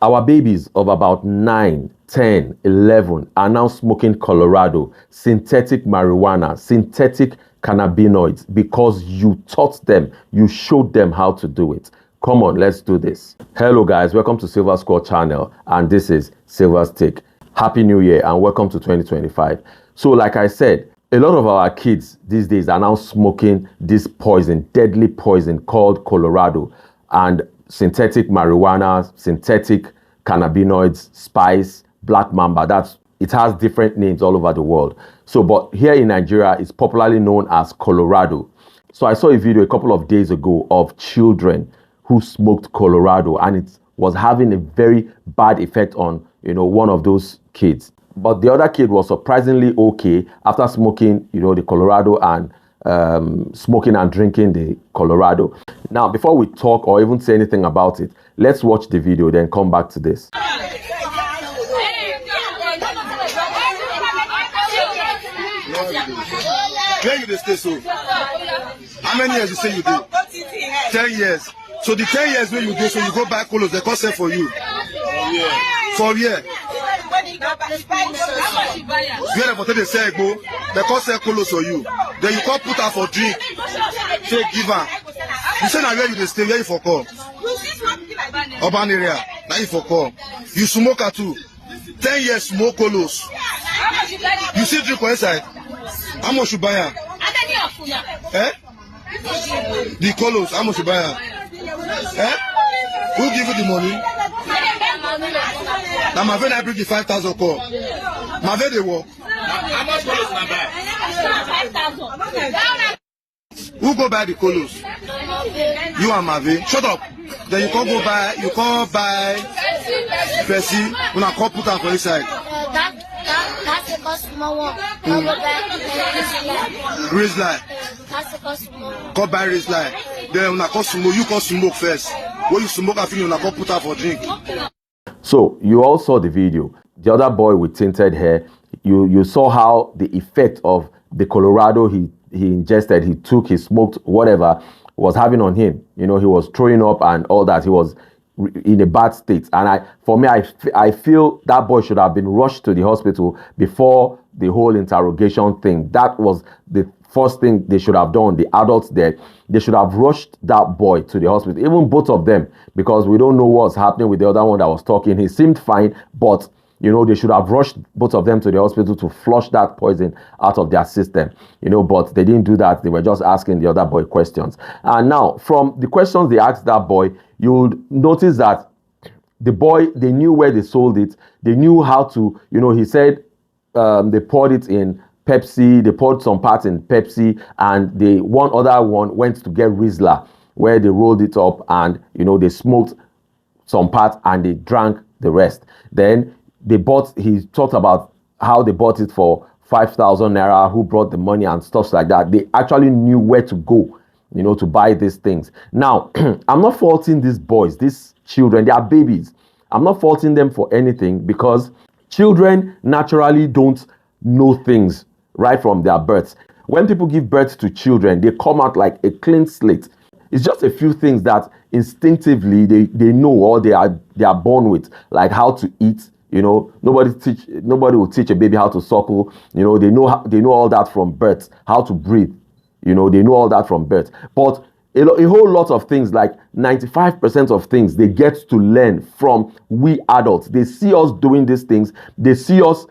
Our babies of about 9, 10, 11 are now smoking Colorado, synthetic marijuana, synthetic cannabinoids because you taught them, you showed them how to do it. Come on, let's do this. Hello guys, welcome to Silva Squad channel, and this is Silva's Take. Happy New Year and welcome to 2025. So like I said, a lot of our kids these days are now smoking this poison, deadly poison called Colorado, and synthetic marijuana, synthetic cannabinoids, spice, black mamba. It has different names all over the world. So, but here in Nigeria, it's popularly known as Colorado. So I saw a video a couple of days ago of children who smoked Colorado, and it was having a very bad effect on, one of those kids. But the other kid was surprisingly okay after smoking, the Colorado and smoking and drinking the Colorado. Now, before we talk or even say anything about it, let's watch the video, then come back to this. Where you stay so? How many years you say you do? 10 years. So the 10 years when you do, so you go back colos, they cost for you. For year. Where the they say go, they cost colos for you. Then you can't put her for drink. Say give her. You say now where you stay, where you for call? Urban area. Now you for call. You smoke her too. 10 years smoke colos. You see drink on inside. How much you buy her? Eh? The colos, how much you buy her? Eh? Who give you the money? Now my friend I bring the 5,000 call. My friend they work. How much colos na buy? 5,000. Who go buy the colos? You and Mave. Shut up. Then you can't go buy. You can't buy. Percy. When I can't put her for inside. That's the customer one. Rizla. That's the customer. Can't buy Rizla. Then when I can't smoke, you can't smoke first. When you smoke, I feel you can't put her for drink. So you all saw the video. The other boy with tinted hair. You saw how the effect of the Colorado he ingested, he took, he smoked, whatever, was having on him. He was throwing up and all that. He was in a bad state. And I feel that boy should have been rushed to the hospital before the whole interrogation thing. That was the first thing they should have done. The adults there, they should have rushed that boy to the hospital, even both of them, because we don't know what's happening with the other one that was talking. He seemed fine, but they should have rushed both of them to the hospital to flush that poison out of their system, but they didn't do that. They were just asking the other boy questions. And now, from the questions they asked that boy, you would notice that the boy, they knew where they sold it. They knew how to, he said they poured it in Pepsi, they poured some parts in Pepsi, and one other one went to get Rizla, where they rolled it up and, they smoked some parts and they drank the rest. Then he talked about how they bought it for 5,000 naira, who brought the money and stuff like that. They actually knew where to go, to buy these things. Now, I'm not faulting these boys, these children, they are babies. I'm not faulting them for anything because children naturally don't know things right from their births. When people give birth to children, they come out like a clean slate. It's just a few things that instinctively they know or they are born with, like how to eat. Nobody will teach a baby how to suckle. They know all that from birth, how to breathe. They know all that from birth. But a whole lot of things, like 95% of things, they get to learn from we adults. They see us doing these things. They see us,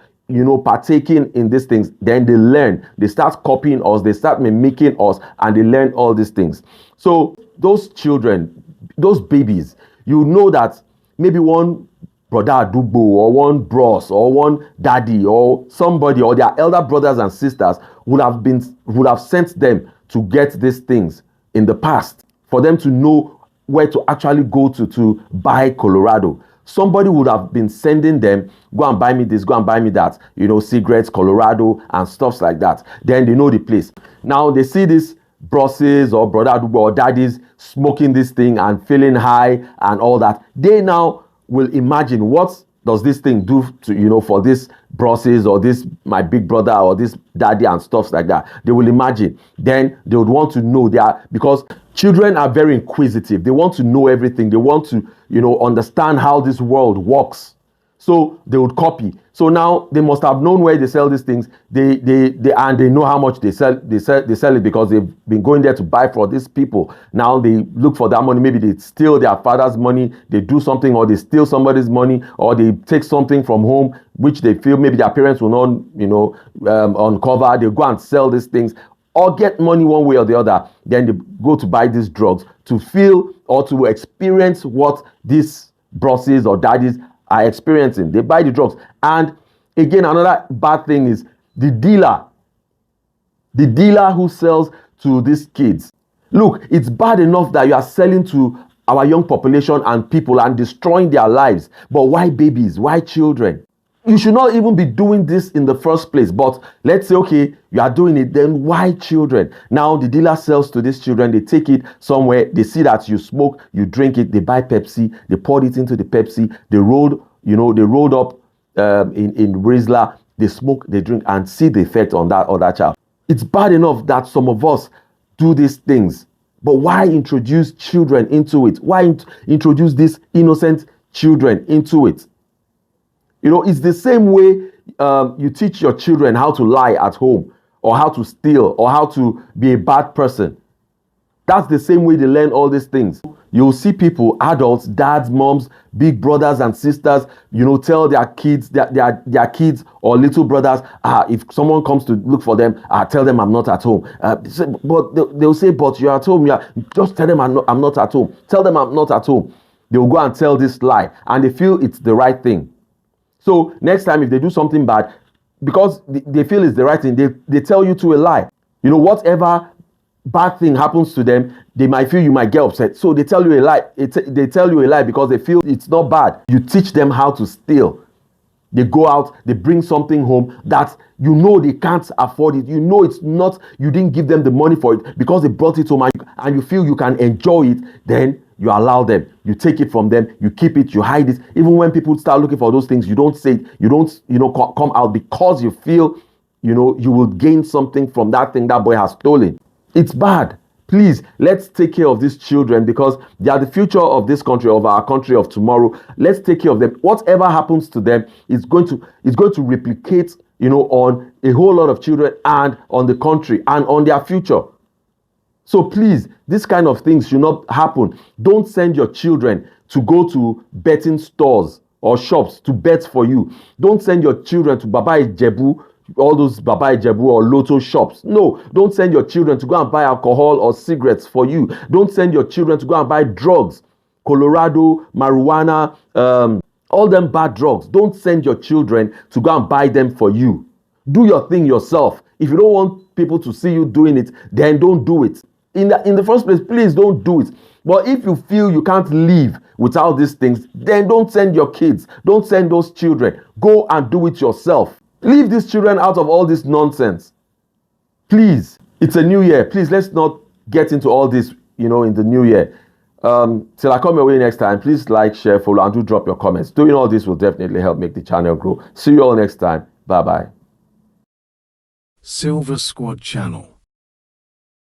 partaking in these things. Then they learn. They start copying us. They start mimicking us, and they learn all these things. So those children, those babies, that maybe one brother Adubo or one bros or one daddy or somebody or their elder brothers and sisters would have sent them to get these things in the past for them to know where to actually go to buy Colorado. Somebody would have been sending them, go and buy me this, go and buy me that, cigarettes, Colorado and stuff like that. Then they know the place. Now they see this brosses or brother Adubo or daddies smoking this thing and feeling high and all that. They now will imagine what does this thing do to, for this bosses or this my big brother or this daddy and stuff like that? They will imagine. Then they would want to know because children are very inquisitive. They want to know everything. They want to, understand how this world works. So they would copy. So now they must have known where they sell these things. They know how much they sell it because they've been going there to buy for these people. Now they look for that money. Maybe they steal their father's money, they do something, or they steal somebody's money, or they take something from home which they feel maybe their parents will not, uncover. They go and sell these things or get money one way or the other. Then they go to buy these drugs to feel or to experience what these bosses or daddies are experiencing. They buy the drugs. And again, another bad thing is the dealer who sells to these kids. Look, it's bad enough that you are selling to our young population and people and destroying their lives. But why babies? Why children? You should not even be doing this in the first place. But let's say, okay, you are doing it, then why children? Now the dealer sells to these children. They take it somewhere. They see that you smoke, you drink it. They buy Pepsi. They poured it into the Pepsi. They rolled up in Rizla. They smoke, they drink, and see the effect on that other child. It's bad enough that some of us do these things. But why introduce children into it? Why introduce these innocent children into it? It's the same way you teach your children how to lie at home, or how to steal, or how to be a bad person. That's the same way they learn all these things. You'll see people, adults, dads, moms, big brothers and sisters, tell their kids, their kids or little brothers, if someone comes to look for them, tell them I'm not at home. But they'll say, but you're at home. Just tell them I'm not at home. Tell them I'm not at home. They'll go and tell this lie, and they feel it's the right thing. So next time if they do something bad, because they feel it's the right thing, they tell you to a lie. Whatever bad thing happens to them, they might feel you might get upset. So they tell you a lie. They tell you a lie because they feel it's not bad. You teach them how to steal. They go out, they bring something home that they can't afford it. It's not, you didn't give them the money for it because they brought it home and you feel you can enjoy it. Then you allow them, you take it from them, you keep it, you hide it. Even when people start looking for those things, you don't say it, you don't, come out because you feel, you will gain something from that thing that boy has stolen. It's bad. Please, let's take care of these children because they are the future of this country, of our country, of tomorrow. Let's take care of them. Whatever happens to them is going to replicate, on a whole lot of children and on the country and on their future. So please, this kind of things should not happen. Don't send your children to go to betting stores or shops to bet for you. Don't send your children to Baba Ijebu, all those Baba Ijebu or Lotto shops. No, don't send your children to go and buy alcohol or cigarettes for you. Don't send your children to go and buy drugs, Colorado, marijuana, all them bad drugs. Don't send your children to go and buy them for you. Do your thing yourself. If you don't want people to see you doing it, then don't do it. In the first place, please don't do it. But if you feel you can't live without these things, then don't send your kids. Don't send those children. Go and do it yourself. Leave these children out of all this nonsense. Please, it's a new year. Please, let's not get into all this, in the new year. Till I come your way next time, please like, share, follow, and do drop your comments. Doing all this will definitely help make the channel grow. See you all next time. Bye-bye. Silva Squad Channel.